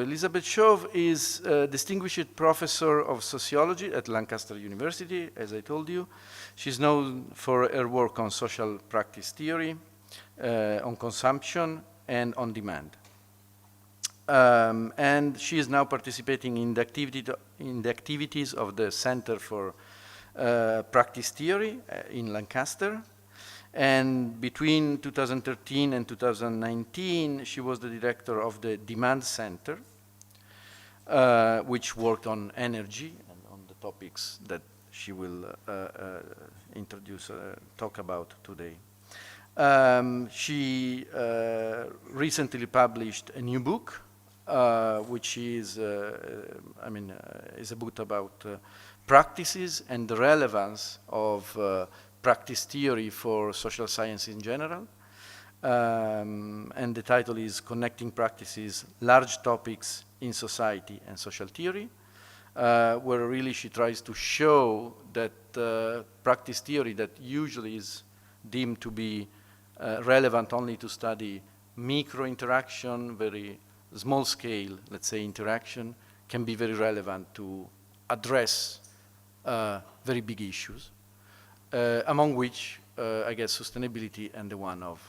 Elizabeth Shove is a distinguished professor of sociology at Lancaster University, as I told you. She's known for her work on social practice theory, on consumption, and on demand. And she is now participating in the activities of the Center for Practice Theory in Lancaster. And between 2013 and 2019, she was the director of the Demand Center, which worked on energy and on the topics that she will talk about today. She recently published a new book, which is, is a book about practices and the relevance of practice theory for social science in general. And the title is Connecting Practices, Large Topics in Society and Social Theory, where really she tries to show that practice theory that usually is deemed to be relevant only to study micro interaction, very small scale, let's say, interaction, can be very relevant to address very big issues. Among which, I guess, sustainability and the one of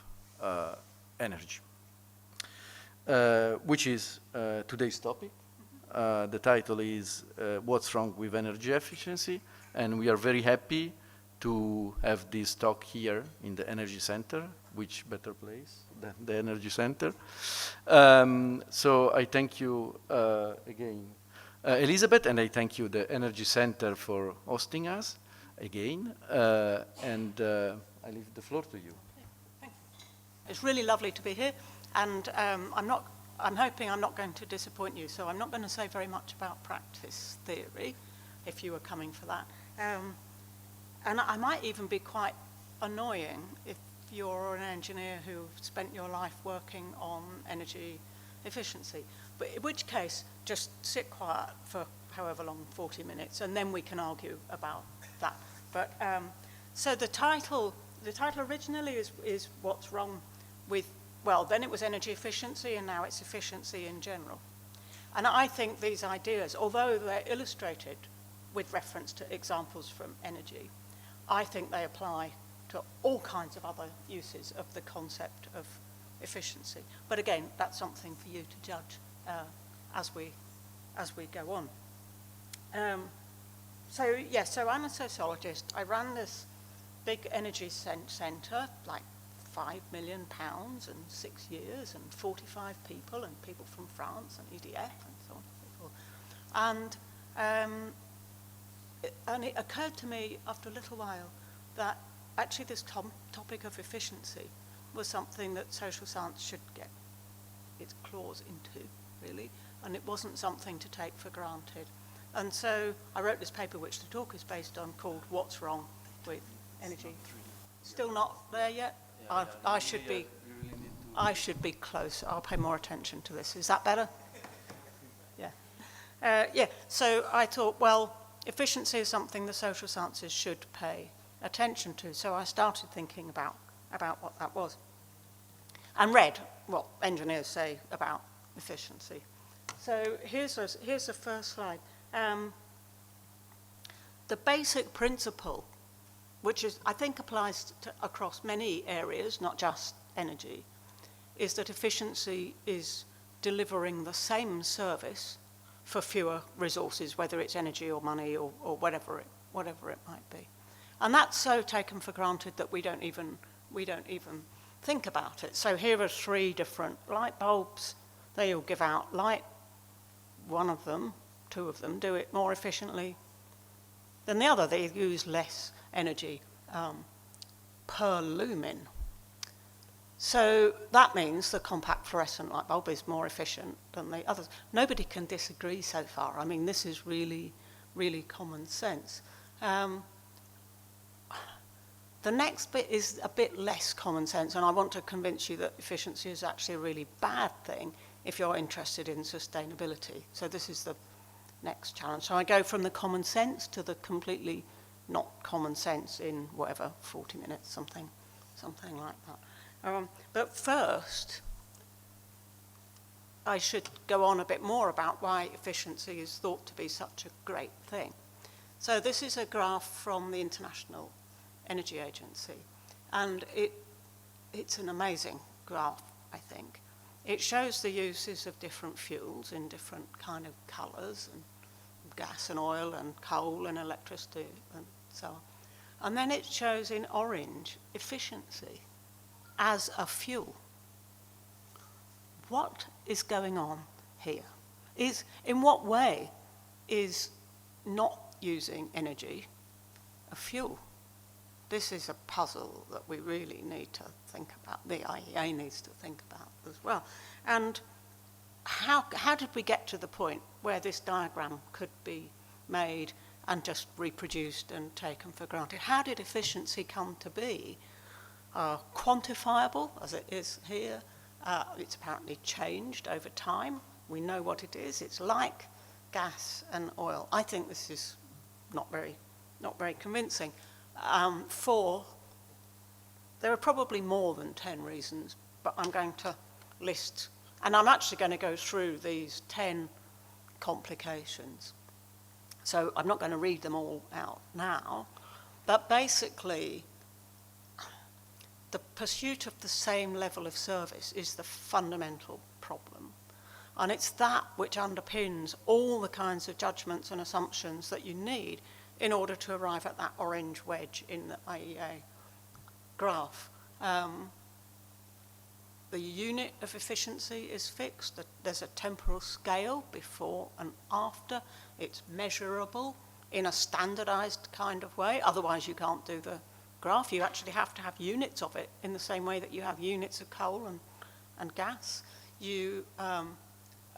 energy, which is today's topic. The title is What's Wrong with Energy Efficiency? And we are very happy to have this talk here in the Energy Center. Which better place than the Energy Center? So I thank you again, Elizabeth, and I thank you, the Energy Center, for hosting us again, and I leave the floor to you. Thank you. It's really lovely to be here, and I'm hoping I'm not going to disappoint you, so I'm not going to say very much about practice theory, if you were coming for that. And I might even be quite annoying if you're an engineer who spent your life working on energy efficiency, but in which case, just sit quiet for however long, 40 minutes, and then we can argue about that. But so the title originally is What's Wrong with, well, then it was energy efficiency, and now it's efficiency in general. And I think these ideas, although they're illustrated with reference to examples from energy, I think they apply to all kinds of other uses of the concept of efficiency. But again, that's something for you to judge as we go on. So I'm a sociologist. I ran this big energy centre, like £5 million in 6 years, and 45 people, and people from France and EDF and so on and so forth. And it occurred to me after a little while that actually this topic of efficiency was something that social science should get its claws into, really, and it wasn't something to take for granted. And so I wrote this paper, which the talk is based on, called What's Wrong with Energy. Still not there yet? Yeah, I should be close. I'll pay more attention to this. Is that better? Yeah. So I thought, well, efficiency is something the social sciences should pay attention to. So I started thinking about what that was, and read what engineers say about efficiency. So here's the first slide. The basic principle, which is, I think, applies across many areas, not just energy, is that efficiency is delivering the same service for fewer resources, whether it's energy or money or whatever it might be. And that's so taken for granted that we don't even think about it. So here are 3 different light bulbs. They all give out light. 1 of them, 2 of them, do it more efficiently than the other. They use less energy per lumen. So that means the compact fluorescent light bulb is more efficient than the others. Nobody can disagree so far. I mean, this is really, really common sense. The next bit is a bit less common sense, and I want to convince you that efficiency is actually a really bad thing if you're interested in sustainability. So this is the next challenge. So I go from the common sense to the completely not common sense in whatever, 40 minutes, something like that. But first, I should go on a bit more about why efficiency is thought to be such a great thing. So this is a graph from the International Energy Agency, and it's an amazing graph, I think. It shows the uses of different fuels in different kind of colours, and gas and oil and coal and electricity and so on. And then it shows in orange efficiency as a fuel. What is going on here? In what way is not using energy a fuel? This is a puzzle that we really need to think about. The IEA needs to think about as well. And how did we get to the point where this diagram could be made and just reproduced and taken for granted? How did efficiency come to be? Quantifiable, as it is here. It's apparently changed over time. We know what it is. It's like gas and oil. I think this is not very convincing. There are probably more than 10 reasons, but I'm going to list, and I'm actually going to go through these 10 complications. So I'm not going to read them all out now, but basically the pursuit of the same level of service is the fundamental problem. And it's that which underpins all the kinds of judgments and assumptions that you need in order to arrive at that orange wedge in the IEA graph. The unit of efficiency is fixed. There's a temporal scale before and after. It's measurable in a standardized kind of way. Otherwise, you can't do the graph. You actually have to have units of it in the same way that you have units of coal and gas.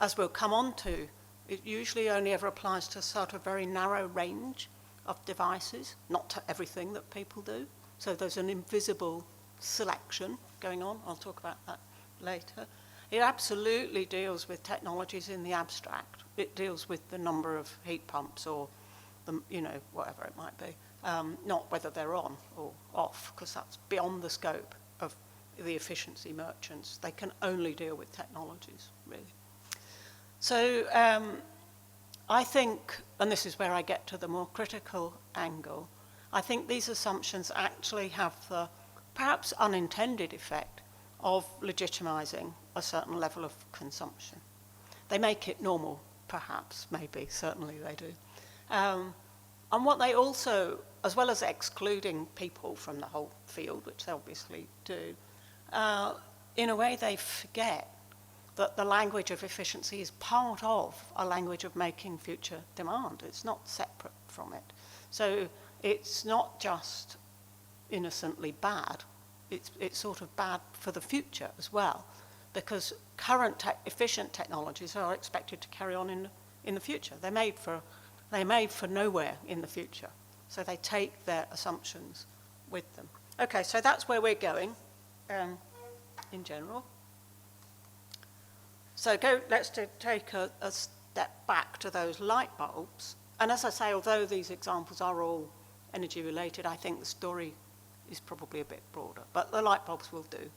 As we'll come on to, it usually only ever applies to a sort of very narrow range of devices, not to everything that people do. So there's an invisible selection going on. I'll talk about that later. It absolutely deals with technologies in the abstract. It deals with the number of heat pumps or, whatever it might be, not whether they're on or off, because that's beyond the scope of the efficiency merchants. They can only deal with technologies, really. So I think, and this is where I get to the more critical angle, I think these assumptions actually have the perhaps unintended effect of legitimizing a certain level of consumption. They make it normal, perhaps, maybe, certainly they do. And what they also, as well as excluding people from the whole field, which they obviously do, in a way they forget that the language of efficiency is part of a language of making future demand. It's not separate from it. So it's not just innocently bad, it's sort of bad for the future as well, because current efficient technologies are expected to carry on in the future. They're made for nowhere in the future. So they take their assumptions with them. Okay, so that's where we're going in general. So let's take a step back to those light bulbs. And as I say, although these examples are all energy related, I think the story is probably a bit broader, but the light bulbs will do.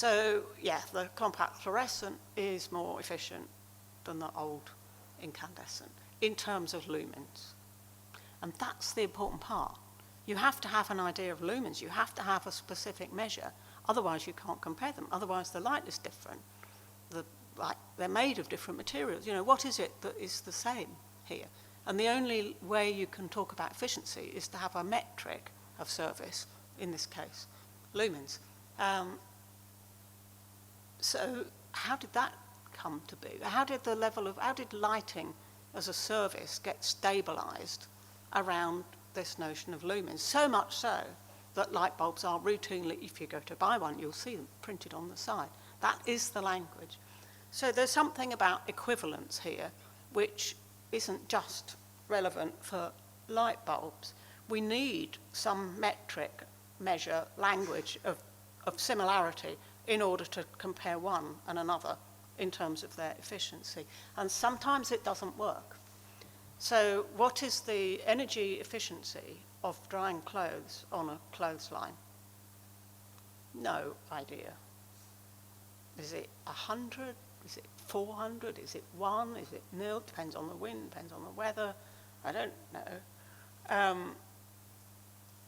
The compact fluorescent is more efficient than the old incandescent in terms of lumens. And that's the important part. You have to have an idea of lumens. You have to have a specific measure. Otherwise, you can't compare them. Otherwise, the light is different. They're made of different materials. What is it that is the same here? And the only way you can talk about efficiency is to have a metric of service, in this case, lumens. So how did that come to be? How did lighting as a service get stabilized around this notion of lumens? So much so that light bulbs are routinely, if you go to buy one, you'll see them printed on the side. That is the language. So there's something about equivalence here which isn't just relevant for light bulbs. We need some metric measure language of similarity in order to compare one and another in terms of their efficiency. And sometimes it doesn't work. So what is the energy efficiency of drying clothes on a clothesline? No idea. Is it 100? Is it 400? Is it 1? Is it nil? Depends on the wind, depends on the weather. I don't know.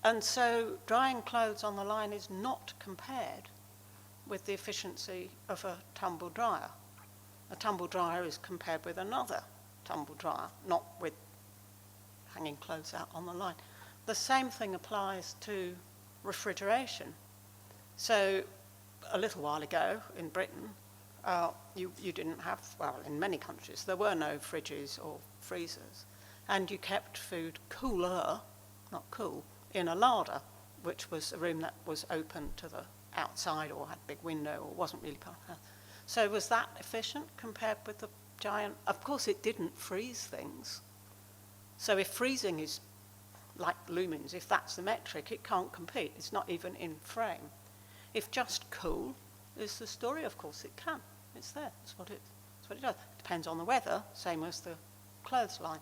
And so drying clothes on the line is not compared with the efficiency of a tumble dryer. A tumble dryer is compared with another tumble dryer, not with hanging clothes out on the line. The same thing applies to refrigeration. So a little while ago in Britain, you didn't have, well, in many countries, there were no fridges or freezers, and you kept food cooler, not cool, in a larder, which was a room that was open to the outside or had a big window or wasn't really part of the house. So was that efficient compared with the giant? Of course it didn't freeze things. So if freezing is like lumens, if that's the metric, it can't compete. It's not even in frame. If just cool is the story, of course it can. It's there. That's what it does. It depends on the weather, same as the clothesline.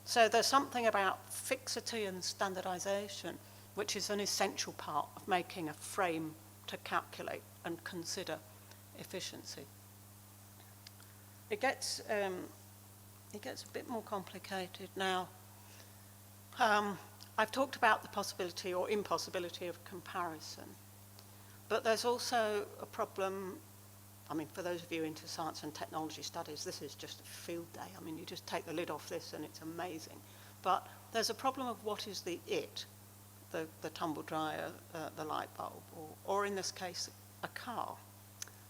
So there's something about fixity and standardization, which is an essential part of making a frame to calculate and consider efficiency. It gets a bit more complicated now. I've talked about the possibility or impossibility of comparison, but there's also a problem. I mean, for those of you into science and technology studies, this is just a field day. I mean, you just take the lid off this and it's amazing. But there's a problem of what is the it, the tumble dryer, the light bulb, or in this case, a car.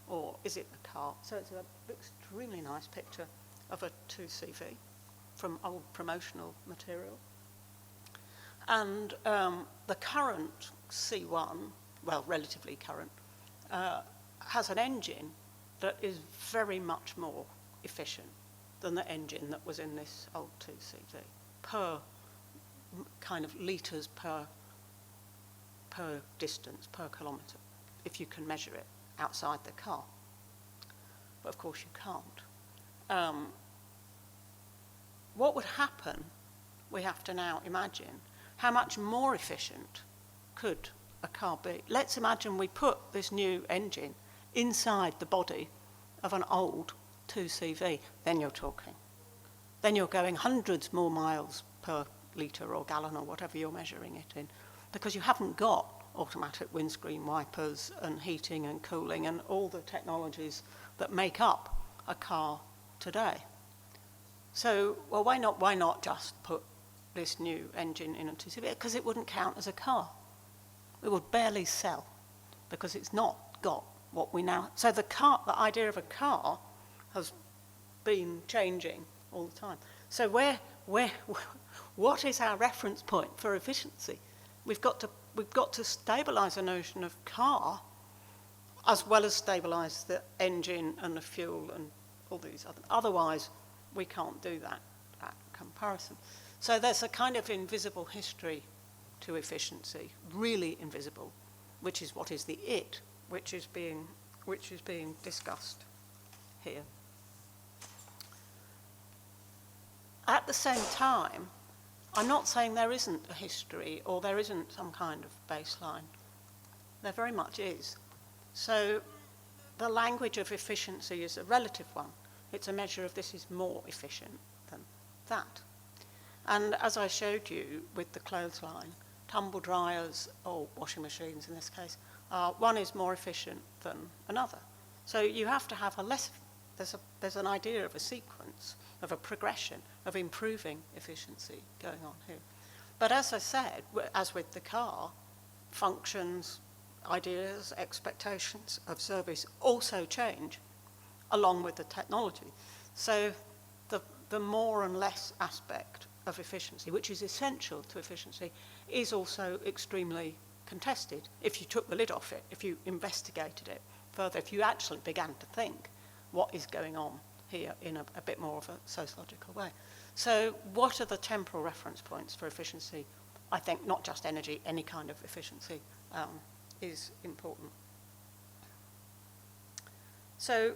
Or is it a car? So it's an extremely nice picture of a 2CV from old promotional material. And the current C1, well, relatively current, has an engine that is very much more efficient than the engine that was in this old 2CV per kind of litres per distance, per kilometre, if you can measure it outside the car. But of course you can't. What would happen, we have to now imagine, how much more efficient could a car be? Let's imagine we put this new engine inside the body of an old 2CV. Then you're talking. Then you're going hundreds more miles per litre or gallon or whatever you're measuring it in, because you haven't got automatic windscreen wipers and heating and cooling and all the technologies that make up a car today. So, well, why not just put this new engine in a 2CV? Because it wouldn't count as a car. It would barely sell because it's not got what we now. So the idea of a car has been changing all the time. So what is our reference point for efficiency? We've got to stabilise the notion of car as well as stabilise the engine and the fuel and all these other. Otherwise, we can't do that comparison. So there's a kind of invisible history to efficiency, really invisible, which is what is the it, which is being discussed here. At the same time, I'm not saying there isn't a history or there isn't some kind of baseline. There very much is. So the language of efficiency is a relative one. It's a measure of this is more efficient than that. And as I showed you with the clothesline, tumble dryers, or washing machines in this case, one is more efficient than another. So you have to have there's an idea of a sequence, of a progression, of improving efficiency going on here. But as I said, as with the car, functions, ideas, expectations of service also change along with the technology. So the more and less aspect of efficiency, which is essential to efficiency, is also extremely contested. If you took the lid off it, if you investigated it further, if you actually began to think what is going on here in a bit more of a sociological way. So what are the temporal reference points for efficiency? I think not just energy, any kind of efficiency is important. So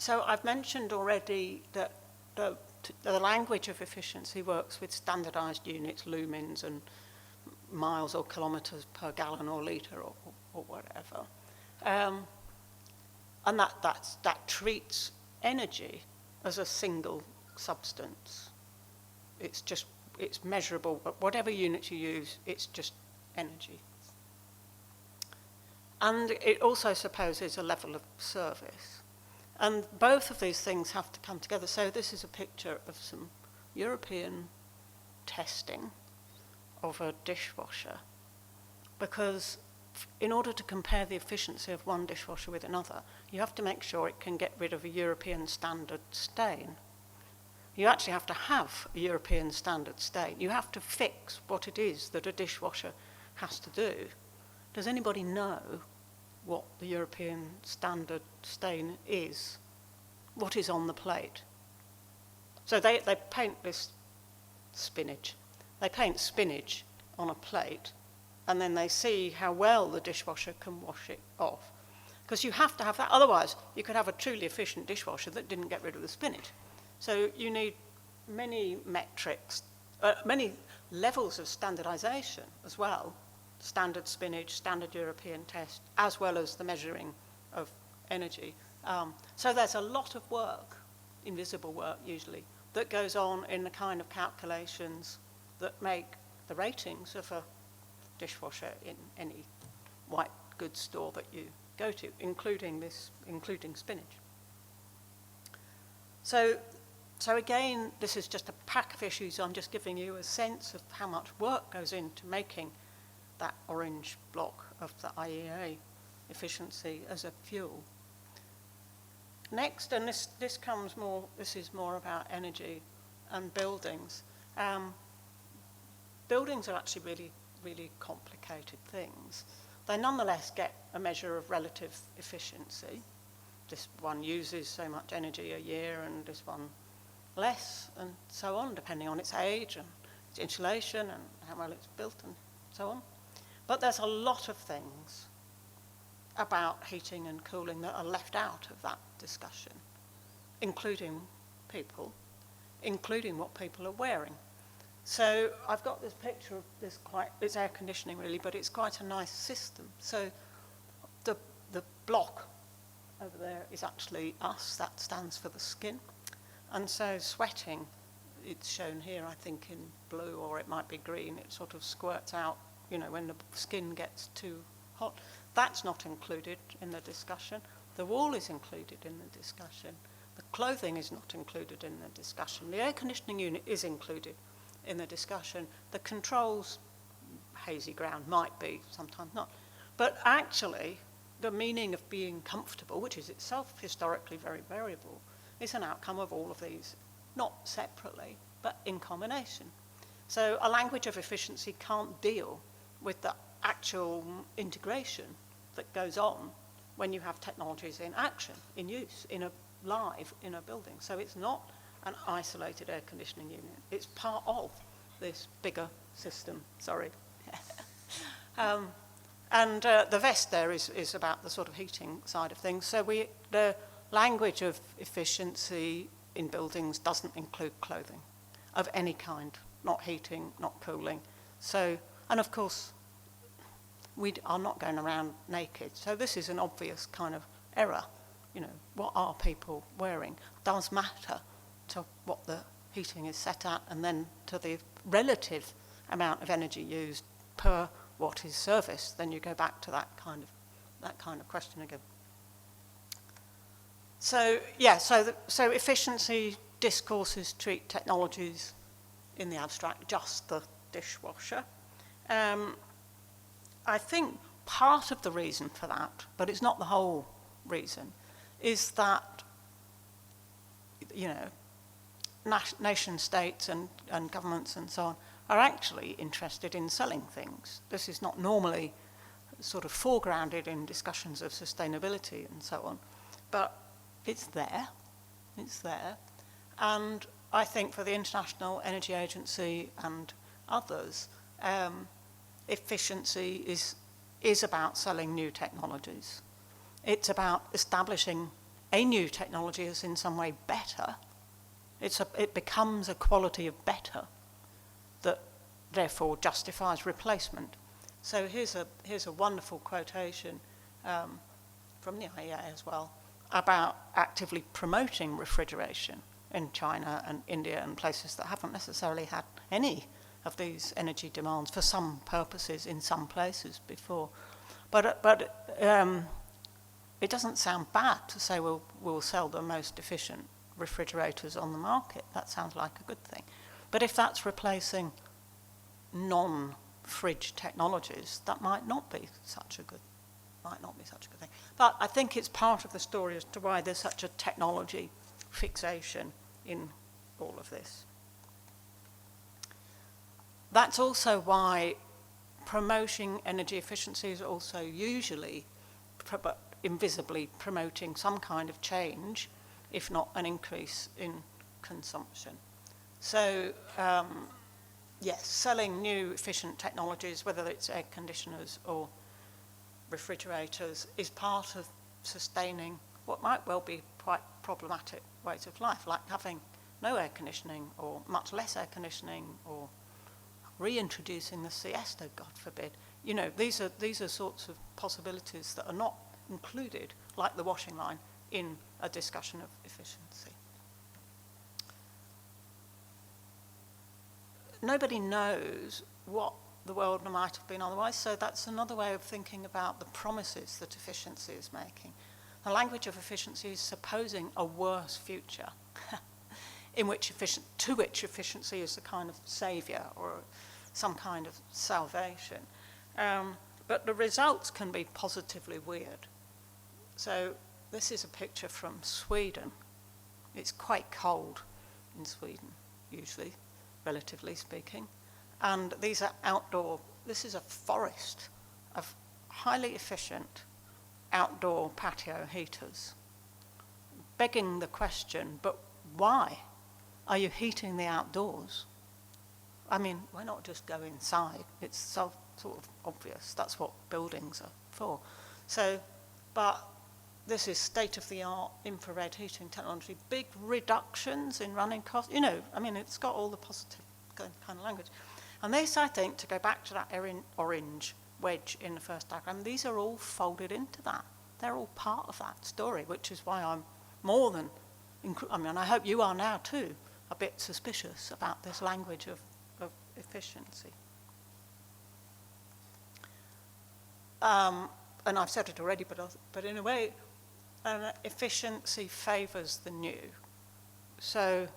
I've mentioned already that the language of efficiency works with standardized units, lumens and miles or kilometers per gallon or litre or whatever. and that treats energy as a single substance. It's measurable, but whatever unit you use, it's just energy. And it also supposes a level of service. And both of these things have to come together. So this is a picture of some European testing of a dishwasher, because in order to compare the efficiency of one dishwasher with another, you have to make sure it can get rid of a European standard stain. You actually have to have a European standard stain. You have to fix what it is that a dishwasher has to do. Does anybody know what the European standard stain is? What is on the plate? So they paint this spinach. They paint spinach on a plate, and then they see how well the dishwasher can wash it off. Because you have to have that, otherwise you could have a truly efficient dishwasher that didn't get rid of the spinach. So you need many metrics, many levels of standardization as well. Standard spinach, standard European test, as well as the measuring of energy. So there's a lot of work, invisible work usually, that goes on in the kind of calculations that make the ratings of a dishwasher in any white goods store that you go to, including spinach. So again, this is just a pack of issues. I'm just giving you a sense of how much work goes into making that orange block of the IEA efficiency as a fuel. Next, and this is more about energy and buildings. Buildings are actually really, really complicated things. They nonetheless get a measure of relative efficiency. This one uses so much energy a year and this one less, and so on, depending on its age and its insulation and how well it's built and so on. But there's a lot of things about heating and cooling that are left out of that discussion, including people, including what people are wearing. So I've got this picture of this it's air conditioning really, but it's quite a nice system. So the block over there is actually us, that stands for the skin. And so sweating, it's shown here, I think in blue, or it might be green, it sort of squirts out, when the skin gets too hot. That's not included in the discussion. The wall is included in the discussion. The clothing is not included in the discussion. The air conditioning unit is included in the discussion. The controls, hazy ground, might be, sometimes not. But actually, the meaning of being comfortable, which is itself historically very variable, is an outcome of all of these, not separately, but in combination. So a language of efficiency can't deal with the actual integration that goes on when you have technologies in action, in use, in a building. So it's not an isolated air conditioning unit. It's part of this bigger system, sorry. The vest there is about the sort of heating side of things. So the language of efficiency in buildings doesn't include clothing of any kind, not heating, not cooling. So, and of course, we are not going around naked. So this is an obvious kind of error. What are people wearing does matter to what the heating is set at, and then to the relative amount of energy used per what is serviced. Then you go back to that kind of question again. So so efficiency discourses treat technologies in the abstract, just the dishwasher. I think part of the reason for that, but it's not the whole reason, is that nation states and governments and so on are actually interested in selling things. This is not normally sort of foregrounded in discussions of sustainability and so on, but it's there. And I think for the International Energy Agency and others, efficiency is about selling new technologies. It's about establishing a new technology as in some way better. It becomes a quality of better that therefore justifies replacement. So here's a wonderful quotation from the IEA as well, about actively promoting refrigeration in China and India and places that haven't necessarily had any of these energy demands for some purposes in some places before. But it doesn't sound bad to say we'll sell the most efficient refrigerators on the market. That sounds like a good thing. But if that's replacing non-fridge technologies, that might not be such a good thing. But I think it's part of the story as to why there's such a technology fixation in all of this. That's also why promoting energy efficiency is also usually invisibly promoting some kind of change, if not an increase in consumption. So, yes, selling new efficient technologies, whether it's air conditioners or refrigerators, is part of sustaining what might well be quite problematic ways of life, like having no air conditioning or much less air conditioning, or reintroducing the siesta, God forbid. You know, these are sorts of possibilities that are not included, like the washing line, in a discussion of efficiency. Nobody knows what the world might have been otherwise, so that's another way of thinking about the promises that efficiency is making. The language of efficiency is supposing a worse future, to which efficiency is a kind of saviour or some kind of salvation. But the results can be positively weird. So this is a picture from Sweden. It's quite cold in Sweden, usually, relatively speaking. And these are this is a forest of highly efficient outdoor patio heaters, begging the question, but why are you heating the outdoors? I mean, why not just go inside? It's so sort of obvious. That's what buildings are for. So, but this is state-of-the-art infrared heating technology, big reductions in running costs. You know, I mean, it's got all the positive kind of language. And this, I think, to go back to that orange wedge in the first diagram, these are all folded into that. They're all part of that story, which is why I'm more than, I hope you are now too, a bit suspicious about this language of efficiency. And I've said it already, but in a way, efficiency favours the new. So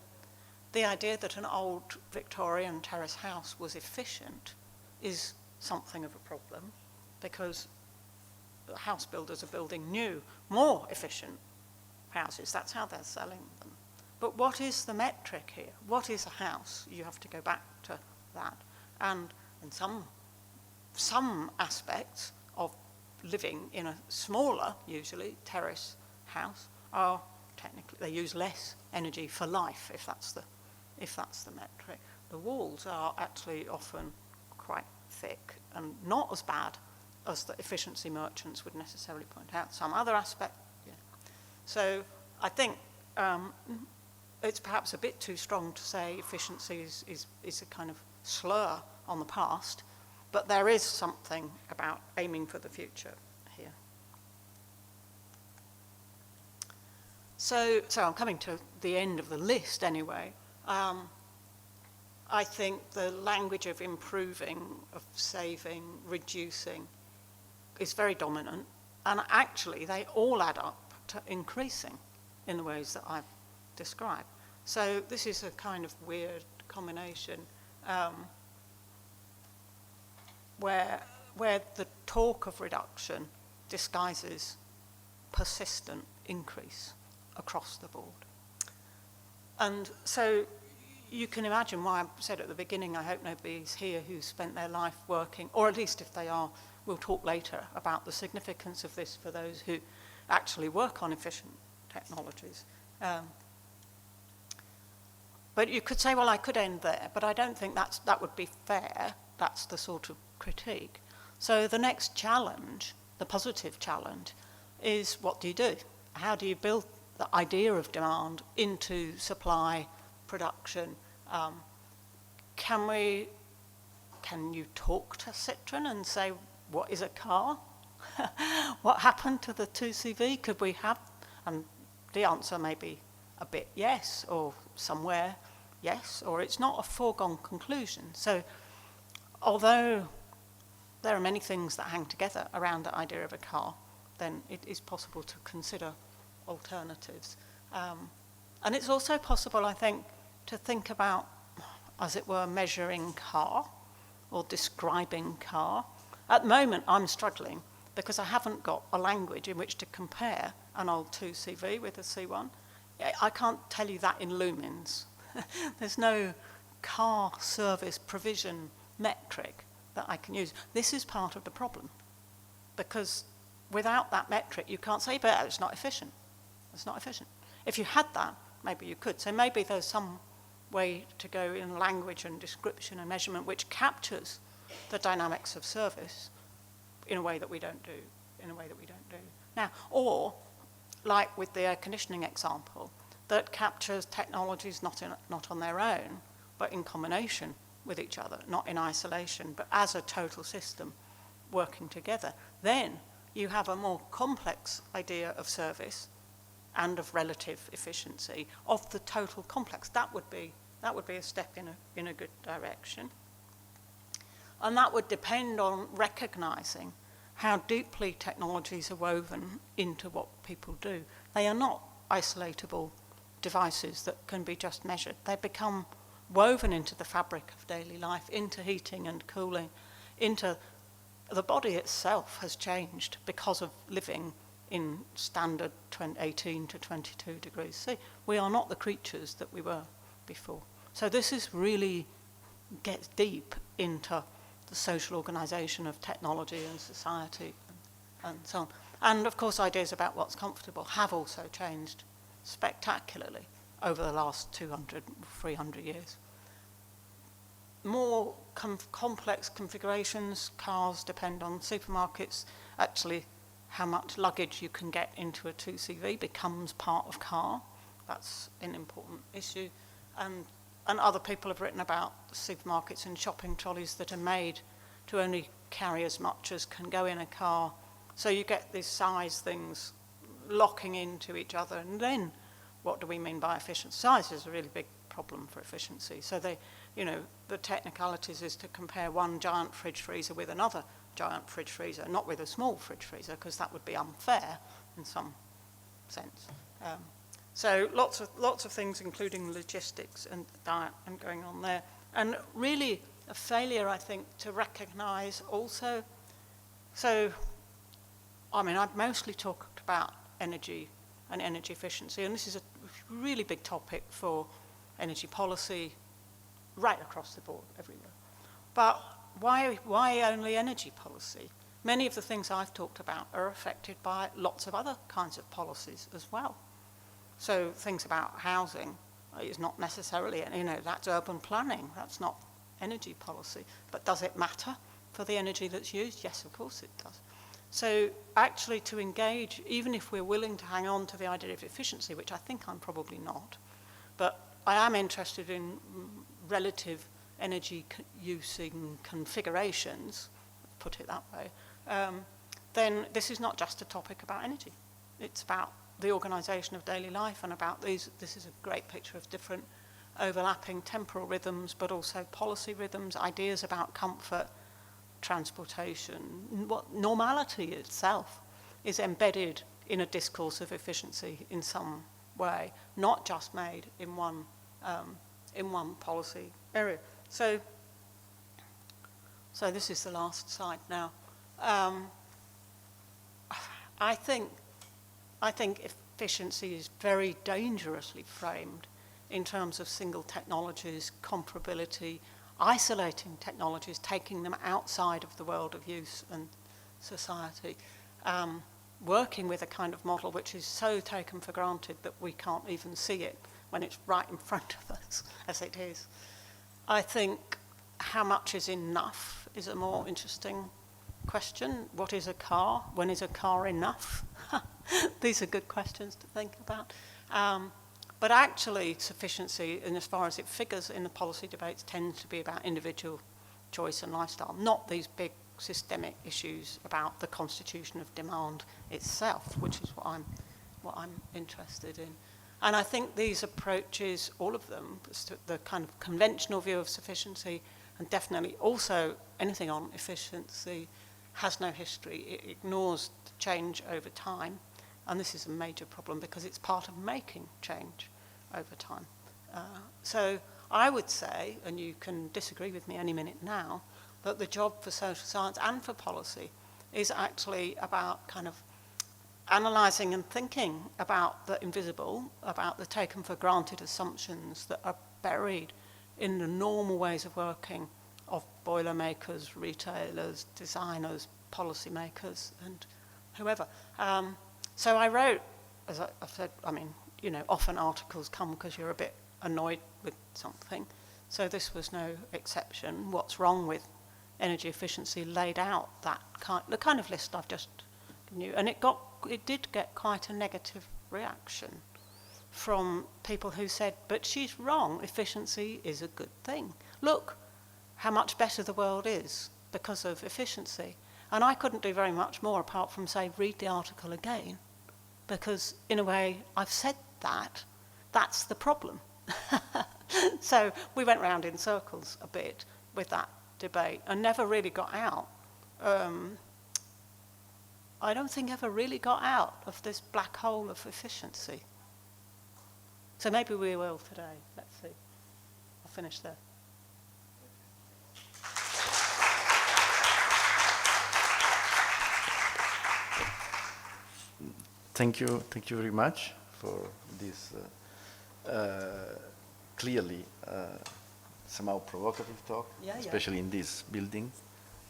the idea that an old Victorian terrace house was efficient is something of a problem, because house builders are building new, more efficient houses. That's how they're selling them. But what is the metric here? What is a house? You have to go back to that. And in some aspects of living in a smaller, usually, terrace house are technically, they use less energy for life, if that's the metric. The walls are actually often quite thick and not as bad as the efficiency merchants would necessarily point out. Some other aspect, yeah. So I think it's perhaps a bit too strong to say efficiency is a kind of slur on the past, but there is something about aiming for the future here. So I'm coming to the end of the list anyway. I think the language of improving, of saving, reducing is very dominant, and actually they all add up to increasing in the ways that I've described. So this is a kind of weird combination where the talk of reduction disguises persistent increase across the board. And so you can imagine why I said at the beginning, I hope nobody's here who's spent their life working, or at least if they are, we'll talk later about the significance of this for those who actually work on efficient technologies. But you could say, well, I could end there, but I don't think that would be fair. That's the sort of critique. So the next challenge, the positive challenge, is what do you do? How do you build the idea of demand into supply, production? Can you talk to Citroën and say, what is a car? What happened to the 2CV? Could we have And the answer may be a bit yes, or somewhere yes, or it's not a foregone conclusion. So although there are many things that hang together around the idea of a car, then it is possible to consider alternatives. And it's also possible, I think, to think about, as it were, measuring car or describing car. At the moment, I'm struggling because I haven't got a language in which to compare an old 2CV with a C1. I can't tell you that in lumens. There's no car service provision metric that I can use. This is part of the problem, because without that metric, you can't say, but it's not efficient. It's not efficient. If you had that, maybe you could. So maybe there's some way to go in language and description and measurement which captures the dynamics of service in a way that we don't do, now. Or, like with the air conditioning example, that captures technologies not on their own, but in combination with each other, not in isolation, but as a total system working together. Then you have a more complex idea of service and of relative efficiency of the total complex. That would be a step in a good direction. And that would depend on recognizing how deeply technologies are woven into what people do. They are not isolatable devices that can be just measured. They become woven into the fabric of daily life, into heating and cooling, into the body itself has changed because of living in standard 18 to 22 degrees C. We are not the creatures that we were before. So this is really gets deep into the social organisation of technology and society and so on. And of course ideas about what's comfortable have also changed spectacularly over the last 200, 300 years. More complex configurations, cars depend on supermarkets. Actually, how much luggage you can get into a 2CV becomes part of car. That's an important issue. And other people have written about supermarkets and shopping trolleys that are made to only carry as much as can go in a car. So you get these size things locking into each other. And then what do we mean by efficient? Size is a really big problem for efficiency. So the technicalities is to compare one giant fridge freezer with another giant fridge freezer, not with a small fridge freezer, because that would be unfair in some sense. So lots of things, including logistics and diet, and going on there. And really a failure, I think, to recognise also. So, I mean, I've mostly talked about energy and energy efficiency, and this is a really big topic for energy policy right across the board, everywhere. But why only energy policy? Many of the things I've talked about are affected by lots of other kinds of policies as well. So things about housing is not necessarily, that's urban planning, that's not energy policy. But does it matter for the energy that's used? Yes, of course it does. So actually to engage, even if we're willing to hang on to the idea of efficiency, which I think I'm probably not, but I am interested in relative energy using configurations, put it that way, then this is not just a topic about energy. It's about the organisation of daily life and about these. This is a great picture of different overlapping temporal rhythms, but also policy rhythms, ideas about comfort, transportation. What normality itself is embedded in a discourse of efficiency in some way, not just made in one policy area. So this is the last slide now. I think efficiency is very dangerously framed in terms of single technologies, comparability, isolating technologies, taking them outside of the world of use and society, working with a kind of model which is so taken for granted that we can't even see it when it's right in front of us, as it is. I think how much is enough is a more interesting question. What is a car? When is a car enough? These are good questions to think about. But actually, sufficiency, and as far as it figures in the policy debates, tends to be about individual choice and lifestyle, not these big systemic issues about the constitution of demand itself, which is what I'm what I'm interested in. And I think these approaches, all of them, the kind of conventional view of sufficiency, and definitely also anything on efficiency, has no history. It ignores change over time. And this is a major problem because it's part of making change over time. So I would say, and you can disagree with me any minute now, that the job for social science and for policy is actually about kind of analysing and thinking about the invisible, about the taken for granted assumptions that are buried in the normal ways of working of boilermakers, retailers, designers, policymakers, and whoever. So I wrote, as I've said, I mean, you know, often articles come because you're a bit annoyed with something. So this was no exception. What's wrong with energy efficiency laid out the kind of list I've just given you, and it did get quite a negative reaction from people who said, but she's wrong, efficiency is a good thing. Look how much better the world is because of efficiency. And I couldn't do very much more apart from say, read the article again, because in a way I've said that's the problem. So we went round in circles a bit with that debate and never really got out. I don't think ever really got out of this black hole of efficiency. So maybe we will today. Let's see. I'll finish there. Thank you very much for this clearly somehow provocative talk, especially in this building.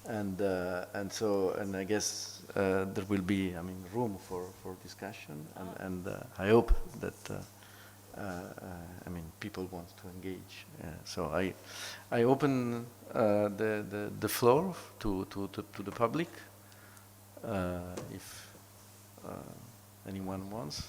And I guess there will be, I mean, room for discussion, and I hope that I mean, people want to engage. So I open the floor to the public, if anyone wants.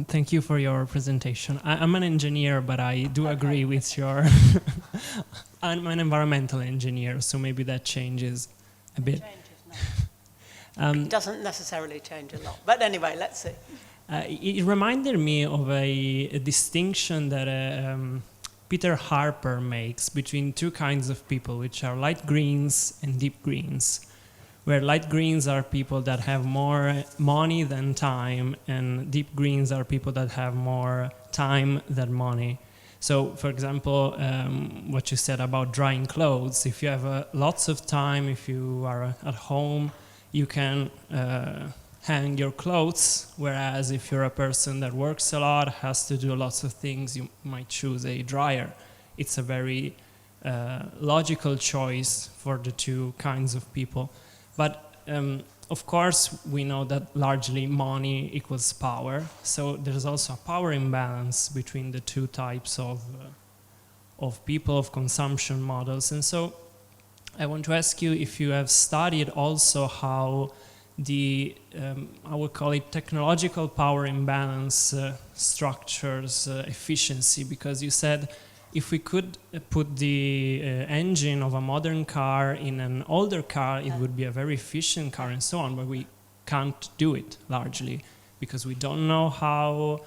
Thank you for your presentation. I'm an engineer, but I do agree with your... I'm an environmental engineer, so maybe that changes a bit. It doesn't necessarily change a lot. But anyway, let's see. It reminded me of a distinction that Peter Harper makes between two kinds of people, which are light greens and deep greens, where light greens are people that have more money than time, and deep greens are people that have more time than money. So, for example, what you said about drying clothes, if you have lots of time, if you are at home, you can hang your clothes, whereas if you're a person that works a lot, has to do lots of things, you might choose a dryer. It's a very logical choice for the two kinds of people. But of course, we know that largely money equals power. So there's also a power imbalance between the two types of people, of consumption models. And so I want to ask you if you have studied also how the, I would call it technological power imbalance structures efficiency, because you said if we could put the engine of a modern car in an older car, it would be a very efficient car and so on, but we can't do it largely because we don't know how.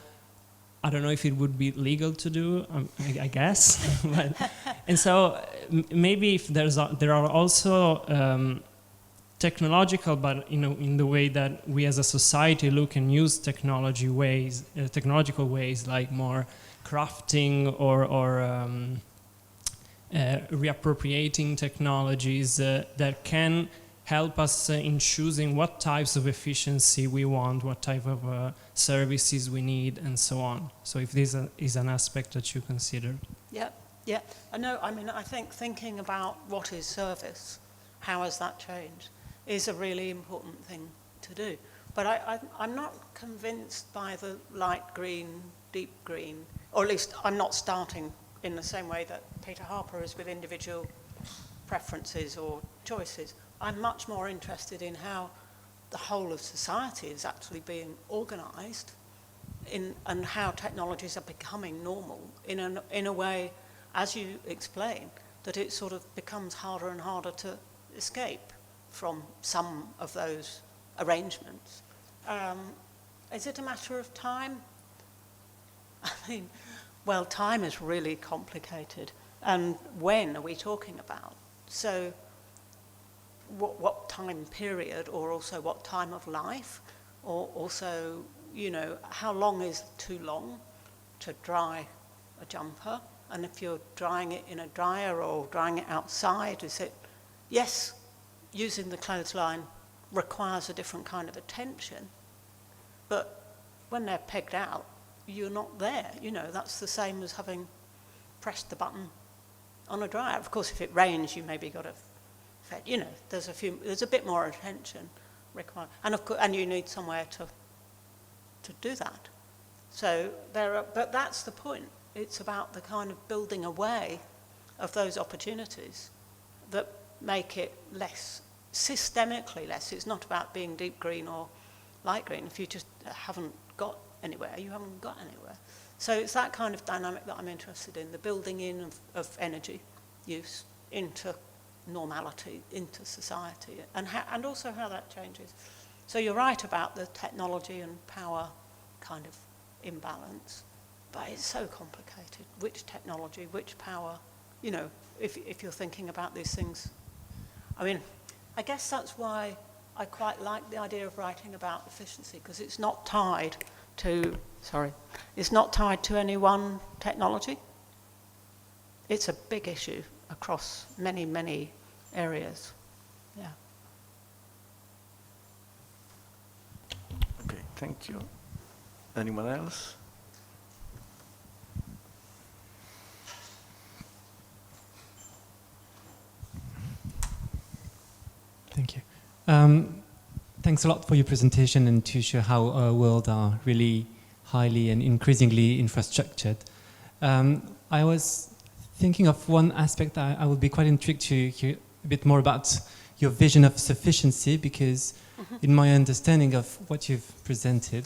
I don't know if it would be legal to do, I guess. And so maybe if there are also technological, but in the way that we as a society look and use technological ways, like more crafting or reappropriating technologies that can help us in choosing what types of efficiency we want, what type of services we need, and so on. So if this is an aspect that you consider. Yeah. I know, I mean, I think thinking about what is service, how has that changed, is a really important thing to do. But I'm not convinced by the light green, deep green, or at least I'm not starting in the same way that Peter Harper is with individual preferences or choices. I'm much more interested in how the whole of society is actually being organised and how technologies are becoming normal in a way, as you explain, that it sort of becomes harder and harder to escape from some of those arrangements. Is it a matter of time? I mean, well, time is really complicated. And when are we talking about? So what time period, or also what time of life, or also, you know, how long is too long to dry a jumper? And if you're drying it in a dryer or drying it outside, is it, yes, using the clothesline requires a different kind of attention, but when they're pegged out, you're not there. You know, that's the same as having pressed the button on a dryer. Of course, if it rains, you maybe got to, you know, there's a bit more attention required, and of course, and you need somewhere to do that. So but that's the point. It's about the kind of building away of those opportunities that make it less, systemically less. It's not about being deep green or light green. If you just haven't got anywhere, you haven't got anywhere. So it's that kind of dynamic that I'm interested in, the building in of energy use into normality, into society, and also how that changes. So you're right about the technology and power kind of imbalance, but it's so complicated. Which technology, which power, you know, if you're thinking about these things. I mean, I guess that's why I quite like the idea of writing about efficiency, because it's not tied to, it's not tied to any one technology. It's a big issue across many, many areas. Yeah. Okay, thank you. Anyone else? Thank you. Thanks a lot for your presentation and to show how our world are really highly and increasingly infrastructured. I was thinking of one aspect I would be quite intrigued to hear a bit more about your vision of sufficiency, because in my understanding of what you've presented,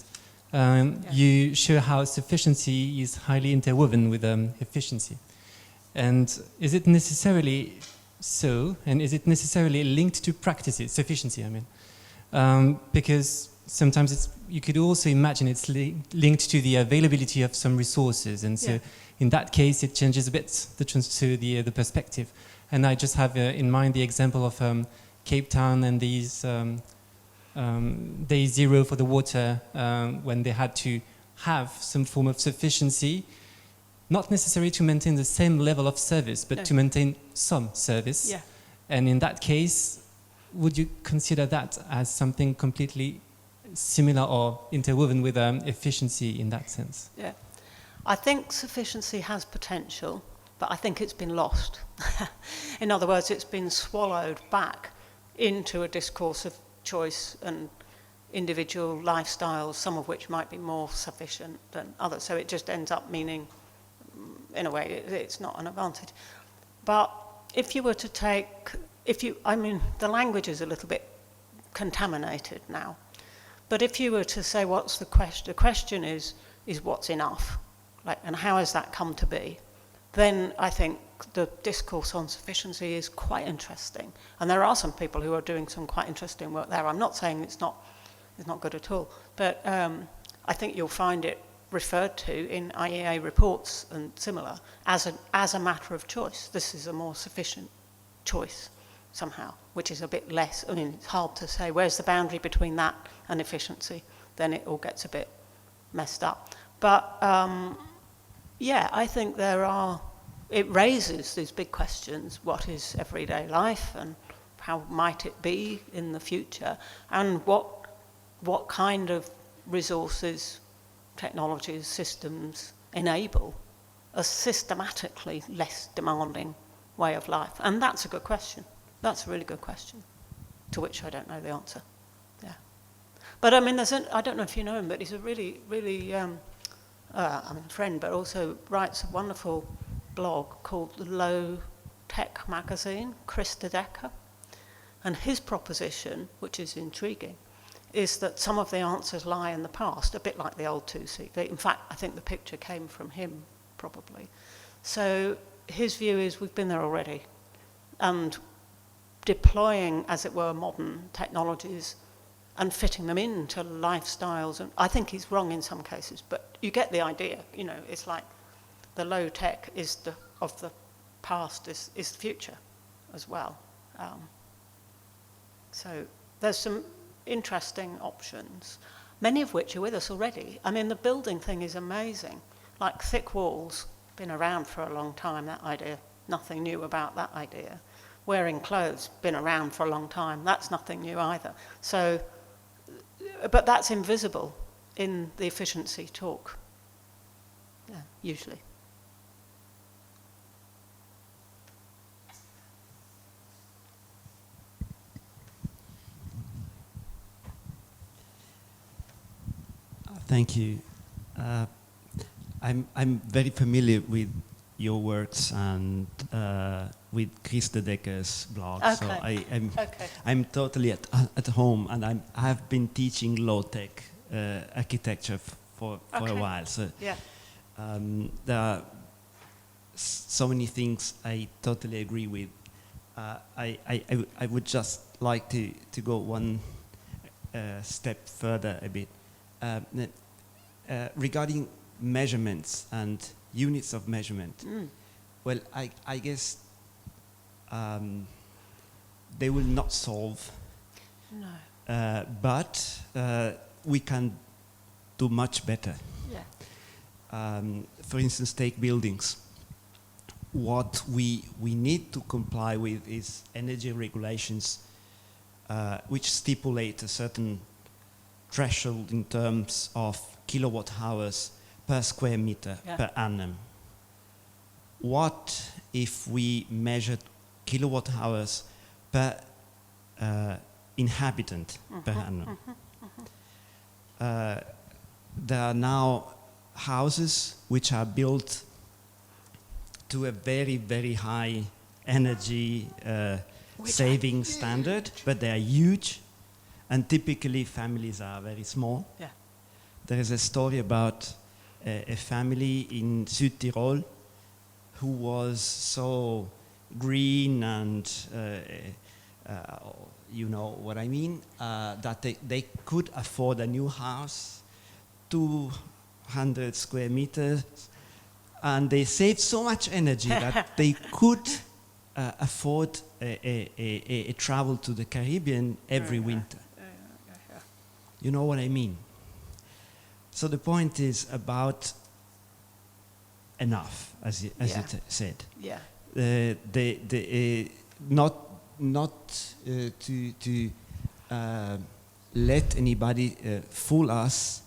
you show how sufficiency is highly interwoven with efficiency. And is it necessarily so, and is it necessarily linked to practices, sufficiency, I mean? Because sometimes you could also imagine it's linked to the availability of some resources, and so in that case it changes a bit the perspective. And I just have in mind the example of Cape Town and these day zero for the water, when they had to have some form of sufficiency, not necessarily to maintain the same level of service, but to maintain some service. Yeah. And in that case, would you consider that as something completely similar or interwoven with efficiency in that sense? Yeah, I think sufficiency has potential, but I think it's been lost. In other words, it's been swallowed back into a discourse of choice and individual lifestyles, some of which might be more sufficient than others. So it just ends up meaning, in a way, it's not an advantage. But if you were to take, I mean, the language is a little bit contaminated now. But if you were to say, what's the question is what's enough? Like, and how has that come to be? Then I think the discourse on sufficiency is quite interesting. And there are some people who are doing some quite interesting work there. I'm not saying it's not good at all, but I think you'll find it referred to in IEA reports and similar as a matter of choice. This is a more sufficient choice somehow, which is a bit less, I mean, it's hard to say where's the boundary between that and efficiency. Then it all gets a bit messed up. But yeah, I think it raises these big questions. What is everyday life, and how might it be in the future? And what kind of resources, technologies, systems enable a systematically less demanding way of life? And that's a good question. That's a really good question, to which I don't know the answer. Yeah. But I mean, I don't know if you know him, but he's a really, really, friend, but also writes a wonderful blog called the Low Tech Magazine, Chris Decker. And his proposition, which is intriguing, is that some of the answers lie in the past, a bit like the old 2CV. In fact, I think the picture came from him, probably. So his view is we've been there already, and deploying, as it were, modern technologies and fitting them into lifestyles. And I think he's wrong in some cases, but you get the idea. You know, it's like the low tech is of the past is the future as well. So there's some interesting options, many of which are with us already. I mean, the building thing is amazing. Like thick walls, been around for a long time, that idea. Nothing new about that idea. Wearing clothes, been around for a long time. That's nothing new either. So, but that's invisible in the efficiency talk, yeah, usually. Thank you. I'm very familiar with your works and with Chris de Decker's blog. Okay. So I'm totally at home, and I have been teaching low tech architecture for a while. So yeah. there are so many things I totally agree with. I would just like to go one step further a bit. Regarding measurements and units of measurement, well, I guess they will not solve. No. But we can do much better. Yeah. For instance, take buildings. What we need to comply with is energy regulations, which stipulate a certain threshold in terms of kilowatt hours per square meter per annum. What if we measured kilowatt hours per inhabitant per annum? There are now houses which are built to a very, very high energy saving standard, but they are huge. And typically families are very small. Yeah. There is a story about a family in Südtirol who was so green and you know what I mean, that they could afford a new house, 200 square meters, and they saved so much energy that they could afford a travel to the Caribbean every winter. You know what I mean? So the point is about enough, as you said. Yeah. Not to let anybody fool us.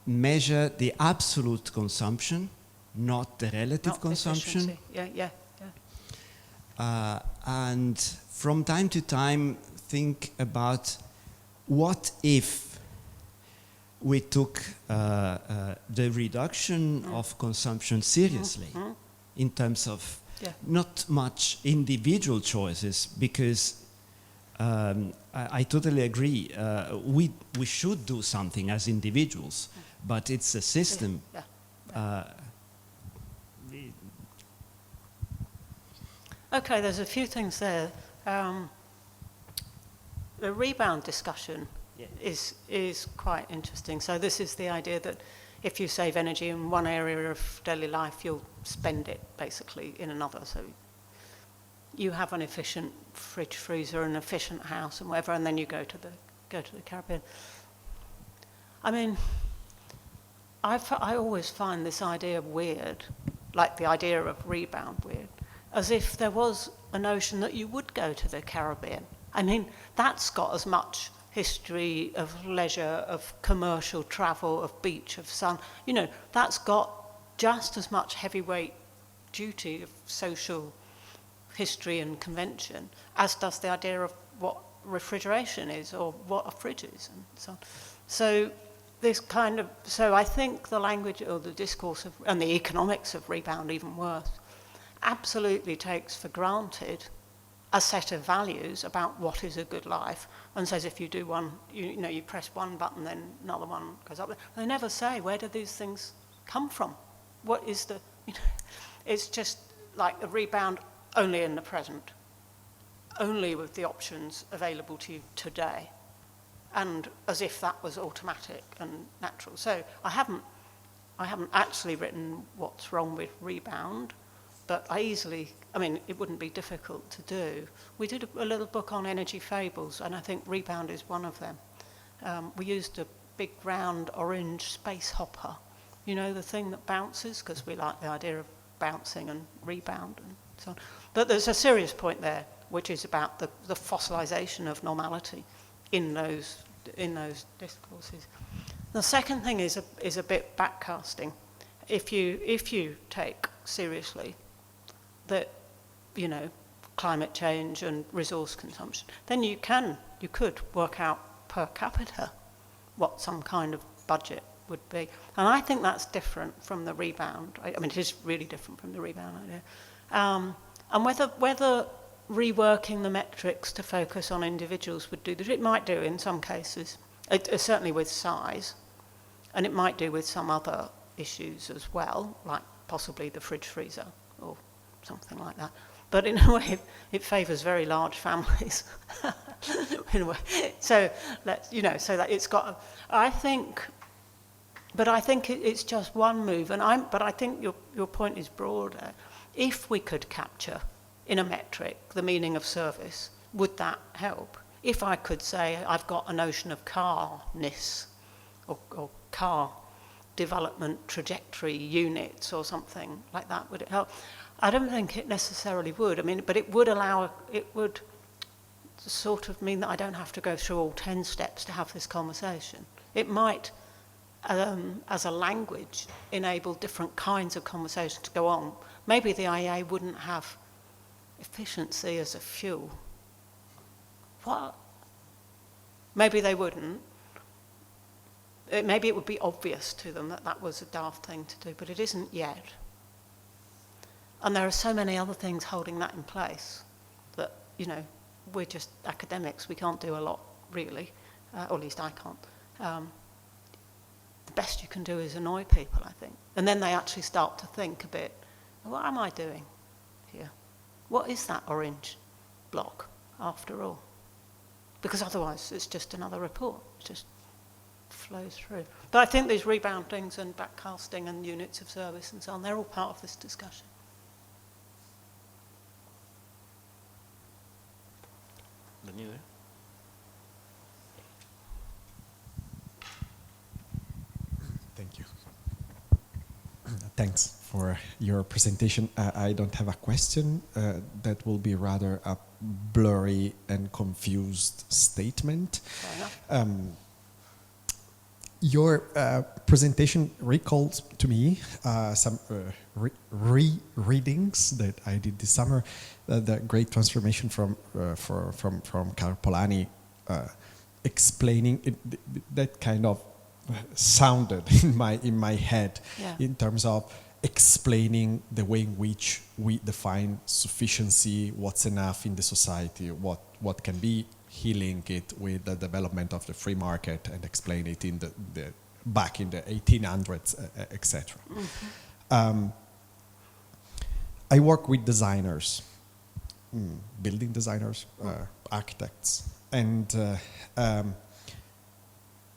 Measure the absolute consumption, not the relative consumption. Yeah. And from time to time, think about what if we took the reduction of consumption seriously in terms of not much individual choices, because I totally agree, we should do something as individuals, but it's a system. Okay, there's a few things there. The rebound discussion is quite interesting. So this is the idea that if you save energy in one area of daily life, you'll spend it basically in another. So you have an efficient fridge, freezer, an efficient house, and whatever, and then you go to the Caribbean. I mean, I always find this idea weird, like the idea of rebound weird, as if there was a notion that you would go to the Caribbean. I mean, that's got as much history of leisure, of commercial travel, of beach, of sun. You know, that's got just as much heavyweight duty of social history and convention as does the idea of what refrigeration is or what a fridge is and so on. So this kind of, so I think the language or the discourse of, and the economics of rebound even worse, absolutely takes for granted a set of values about what is a good life, and says if you do one, you press one button, then another one goes up. They never say, where do these things come from? What is the, It's just like a rebound only in the present, only with the options available to you today, and as if that was automatic and natural. So I haven't actually written what's wrong with rebound, but it wouldn't be difficult to do. We did a little book on energy fables, and I think rebound is one of them. We used a big round orange space hopper, you know, the thing that bounces, because we like the idea of bouncing and rebound and so on. But there's a serious point there, which is about the fossilization of normality in those discourses. The second thing is a bit backcasting. If you take seriously that, you know, climate change and resource consumption, then you could work out per capita what some kind of budget would be. And I think that's different from the rebound. I mean, it is really different from the rebound idea. And whether reworking the metrics to focus on individuals would do this, it might do in some cases, certainly with size, and it might do with some other issues as well, like possibly the fridge freezer or something like that. But in a way, it favours very large families. In a way, so so that it's got. I think it's just one move, but I think your point is broader. If we could capture in a metric the meaning of service, would that help? If I could say I've got a notion of carness or car development trajectory units or something like that, would it help? I don't think it necessarily would. I mean, but it would sort of mean that I don't have to go through all 10 steps to have this conversation. It might, as a language, enable different kinds of conversation to go on. Maybe the IEA wouldn't have efficiency as a fuel. What? Maybe they wouldn't. Maybe it would be obvious to them that that was a daft thing to do, but it isn't yet. And there are so many other things holding that in place that, you know, we're just academics. We can't do a lot, really, or at least I can't. The best you can do is annoy people, I think. And then they actually start to think a bit, what am I doing here? What is that orange block, after all? Because otherwise it's just another report. It just flows through. But I think these reboundings and backcasting and units of service and so on, they're all part of this discussion. Daniele? Thank you. Thanks for your presentation. I don't have a question. That will be rather a blurry and confused statement. Fair enough. Your presentation recalls to me some readings that I did this summer. The Great Transformation from Karl Polanyi, explaining it, that kind of sounded in my head, Yeah. in terms of explaining the way in which we define sufficiency, what's enough in the society, what can be. He linked it with the development of the free market and explained it in the back in the 1800s, etc. Mm-hmm. I work with designers, building designers, architects, and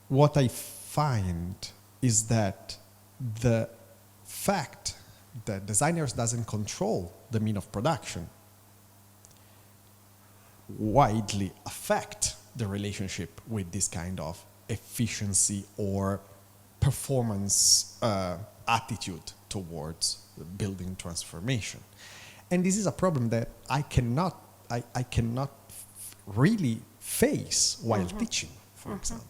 what I find is that the fact that designers doesn't control the mean of production widely affect the relationship with this kind of efficiency or performance attitude towards the building transformation. And this is a problem that I cannot really face while teaching, for example.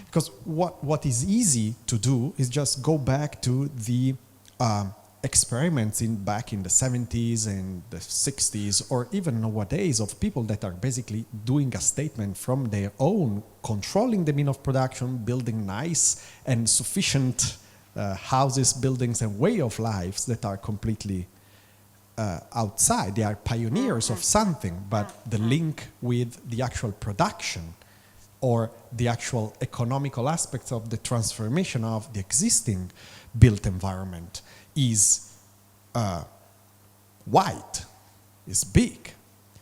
Because what is easy to do is just go back to the experiments back in the 70s and the 60s, or even nowadays, of people that are basically doing a statement from their own, controlling the mean of production, building nice and sufficient houses, buildings, and way of lives that are completely outside. They are pioneers of something, but the link with the actual production or the actual economical aspects of the transformation of the existing built environment is white, is big.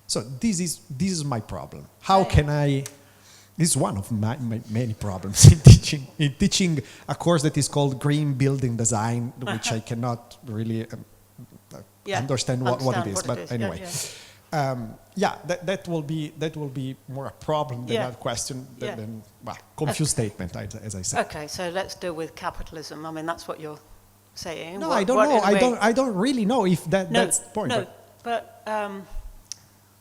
So this is my problem. How can I? This is one of my many problems in teaching. In teaching a course that is called Green Building Design, which I cannot really understand what it is. But anyway, that will be more a problem than a question than confused statement, as I said. Okay, so let's deal with capitalism. I mean, that's what you're saying. No, I don't know. I don't really know if that's the point. No, but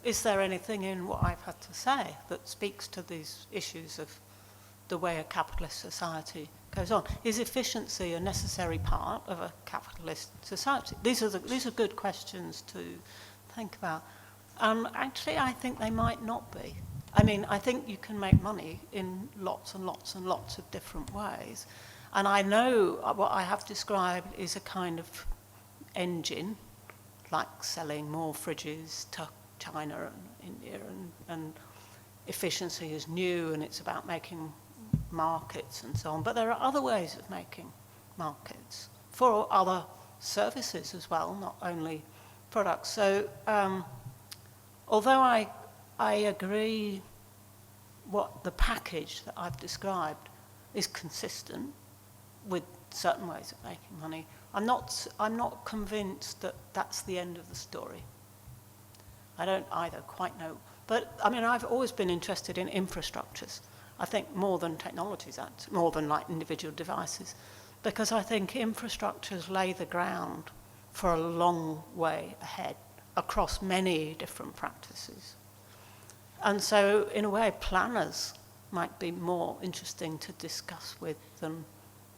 is there anything in what I've had to say that speaks to these issues of the way a capitalist society goes on? Is efficiency a necessary part of a capitalist society? These are good questions to think about. Actually, I think they might not be. I mean, I think you can make money in lots and lots and lots of different ways. And I know what I have described is a kind of engine, like selling more fridges to China and India, and efficiency is new and it's about making markets and so on. But there are other ways of making markets for other services as well, not only products. So although I agree what the package that I've described is consistent with certain ways of making money, I'm not convinced that that's the end of the story. I don't either quite know. But, I mean, I've always been interested in infrastructures. I think more than technologies, more than like individual devices, because I think infrastructures lay the ground for a long way ahead across many different practices. And so, in a way, planners might be more interesting to discuss with than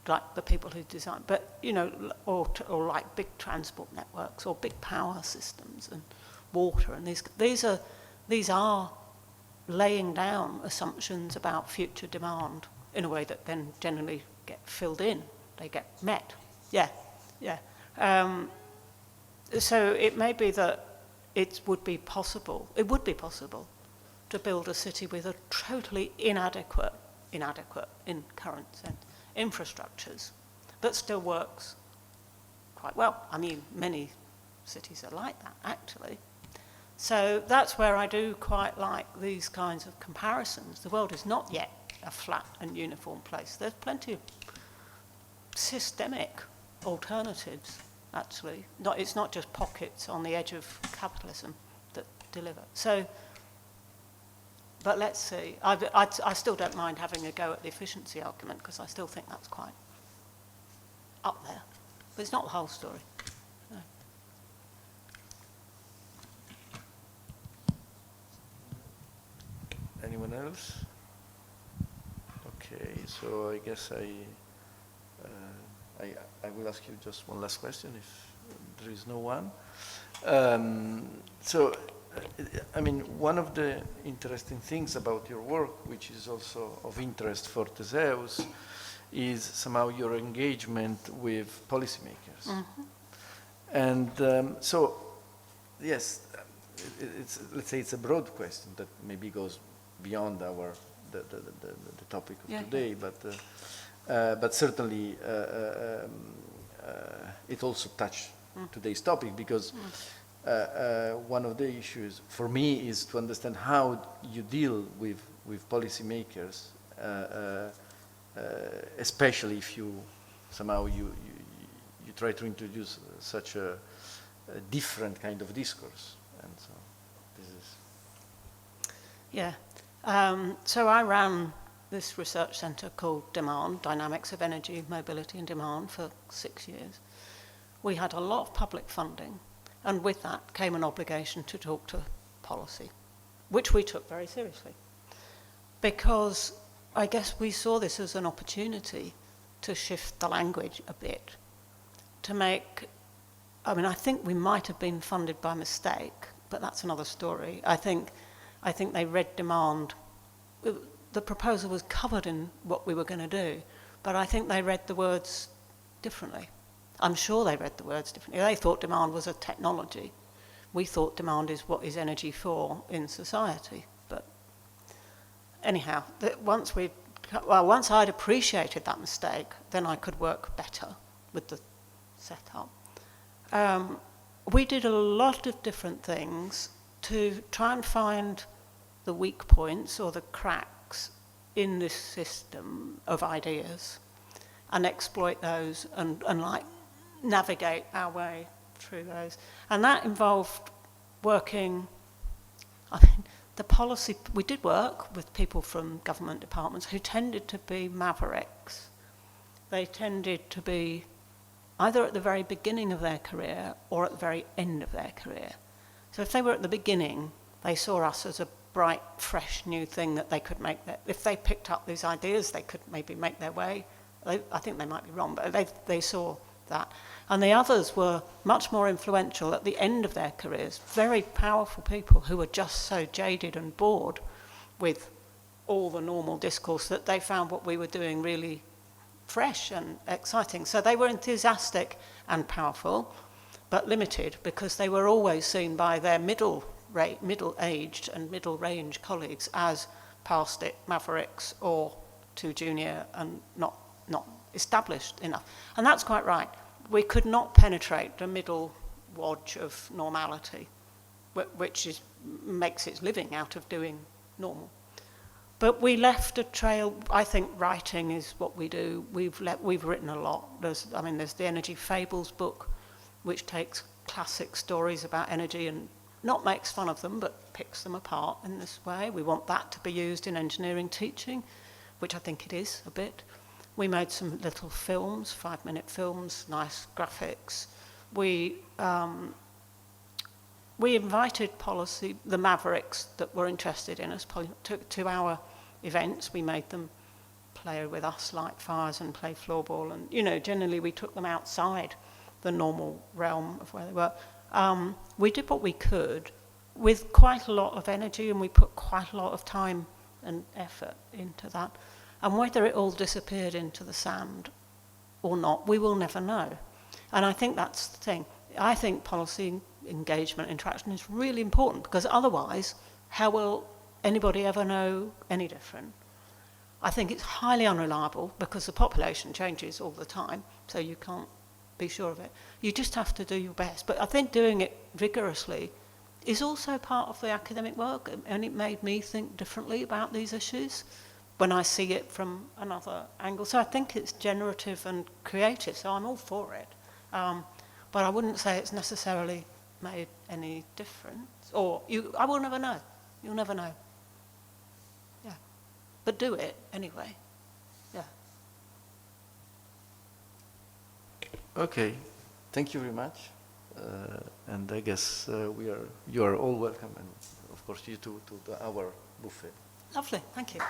like the people who design, but, you know, or like big transport networks or big power systems and water, and these are laying down assumptions about future demand in a way that then generally get filled in, they get met. So it may be that it would be possible to build a city with a totally inadequate in current sense, infrastructures, that still works quite well. I mean, many cities are like that, actually. So that's where I do quite like these kinds of comparisons. The world is not yet a flat and uniform place. There's plenty of systemic alternatives, actually. It's not just pockets on the edge of capitalism that deliver. So, but let's see. I still don't mind having a go at the efficiency argument, because I still think that's quite up there. But it's not the whole story. No. Anyone else? Okay, so I guess I will ask you just one last question if there is no one. I mean, one of the interesting things about your work, which is also of interest for Theseus, is somehow your engagement with policymakers. Mm-hmm. And so, yes, let's say it's a broad question that maybe goes beyond the topic of today, but certainly it also touched today's topic, because one of the issues for me is to understand how you deal with policymakers, especially if you somehow you try to introduce such a different kind of discourse, and so this is. Yeah. So I ran this research centre called Demand, Dynamics of Energy, Mobility and Demand, for 6 years. We had a lot of public funding, and with that came an obligation to talk to policy, which we took very seriously, because I guess we saw this as an opportunity to shift the language a bit, to make, I mean, I think we might have been funded by mistake, but that's another story. I think they read demand. The proposal was covered in what we were going to do, but I think they read the words differently. I'm sure they read the words differently. They thought demand was a technology. We thought demand is what is energy for in society. But anyhow, once I'd appreciated that mistake, then I could work better with the setup. we did a lot of different things to try and find the weak points or the cracks in this system of ideas and exploit those and like navigate our way through those. And that involved working, I mean, the policy, we did work with people from government departments who tended to be mavericks. They tended to be either at the very beginning of their career or at the very end of their career. So if they were at the beginning, they saw us as a bright, fresh, new thing that they could make. If they picked up these ideas, they could maybe make their way. I think they might be wrong, but they saw that. And the others were much more influential at the end of their careers, very powerful people who were just so jaded and bored with all the normal discourse that they found what we were doing really fresh and exciting. So they were enthusiastic and powerful, but limited because they were always seen by their middle-aged and middle-range colleagues as past it mavericks or too junior and not established enough. And that's quite right. We could not penetrate the middle wedge of normality, which makes its living out of doing normal. But we left a trail. I think writing is what we do. We've written a lot. There's the Energy Fables book, which takes classic stories about energy and not makes fun of them, but picks them apart in this way. We want that to be used in engineering teaching, which I think it is a bit. We made some little films, 5-minute films, nice graphics. We invited the mavericks that were interested in us, to our events. We made them play with us, light fires and play floorball. And, generally we took them outside the normal realm of where they were. We did what we could with quite a lot of energy, and we put quite a lot of time and effort into that. And whether it all disappeared into the sand or not, we will never know. And I think that's the thing. I think policy engagement, interaction is really important, because otherwise, how will anybody ever know any different? I think it's highly unreliable because the population changes all the time, so you can't be sure of it. You just have to do your best. But I think doing it vigorously is also part of the academic work, and it made me think differently about these issues when I see it from another angle. So I think it's generative and creative, so I'm all for it. But I wouldn't say it's necessarily made any difference. I will never know. You'll never know. Yeah. But do it anyway. Yeah. Okay. Thank you very much. And I guess you are all welcome, and of course you to our buffet. Lovely. Thank you.